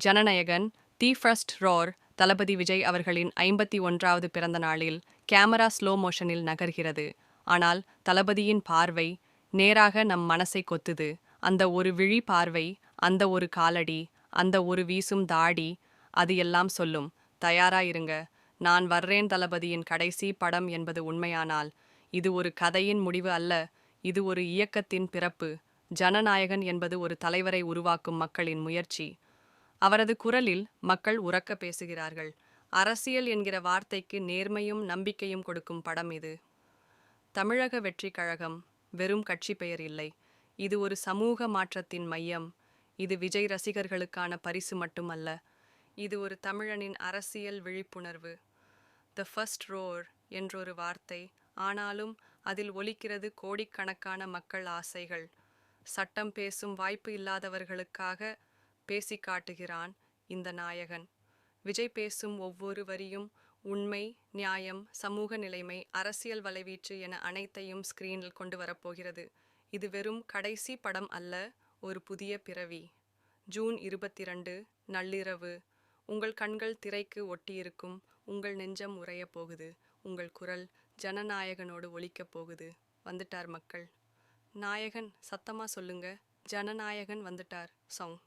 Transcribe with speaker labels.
Speaker 1: Jananayagan the first roar தளபதி விஜய் அவர்களின் 51வது பிறந்த நாளில் கேமரா ஸ்லோ மோஷனில் நகர்கிறது. ஆனால் தளபதியின் பார்வை நேராக நம் மனசை கொத்துது. அந்த ஒரு விழி பார்வை, அந்த ஒரு காலடி, அந்த ஒரு வீசும் தாடி, அது எல்லாம் சொல்லும். தயாரா இருங்க, நான் வர்றேன். தளபதியின் கடைசி படம் என்பது உண்மையானால் இது ஒரு கதையின் முடிவு அல்ல, இது ஒரு இயக்கத்தின் பிறப்பு. ஜனநாயகன் என்பது ஒரு தலைவரை உருவாக்கும் மக்களின் முயற்சி. அவரது குரலில் மக்கள் உரக்க பேசுகிறார்கள். அரசியல் என்கிற வார்த்தைக்கு நேர்மையும் நம்பிக்கையும் கொடுக்கும் படம் இது. தமிழக வெற்றி கழகம் வெறும் கட்சி பெயர் இல்லை, இது ஒரு சமூக மாற்றத்தின் மையம். இது விஜய் ரசிகர்களுக்கான பரிசு மட்டுமல்ல, இது ஒரு தமிழனின் அரசியல் விழிப்புணர்வு. த ஃபர்ஸ்ட் ரோர் என்றொரு வார்த்தை, ஆனாலும் அதில் ஒலிக்கிறது கோடிக்கணக்கான மக்கள் ஆசைகள். சட்டம் பேசும் வாய்ப்பு இல்லாதவர்களுக்காக பேசி காட்டுகிறான் இந்த நாயகன். விஜய் பேசும் ஒவ்வொரு வரியும் உண்மை, நியாயம், சமூக நிலைமை, அரசியல் வலைவீச்சு என அனைத்தையும் ஸ்கிரீனில் கொண்டு வரப்போகிறது. இது வெறும் கடைசி படம் அல்ல, ஒரு புதிய பிறவி. ஜூன் 22 நள்ளிரவு. உங்கள் கண்கள் திரைக்கு ஒட்டியிருக்கும், உங்கள் நெஞ்சம் உறையப் போகுது, உங்கள் குரல் ஜனநாயகனோடு ஒலிக்கப் போகுது. வந்துட்டார் மக்கள். நாயகன், சத்தமா சொல்லுங்க, ஜனநாயகன் வந்துட்டார். சாங்.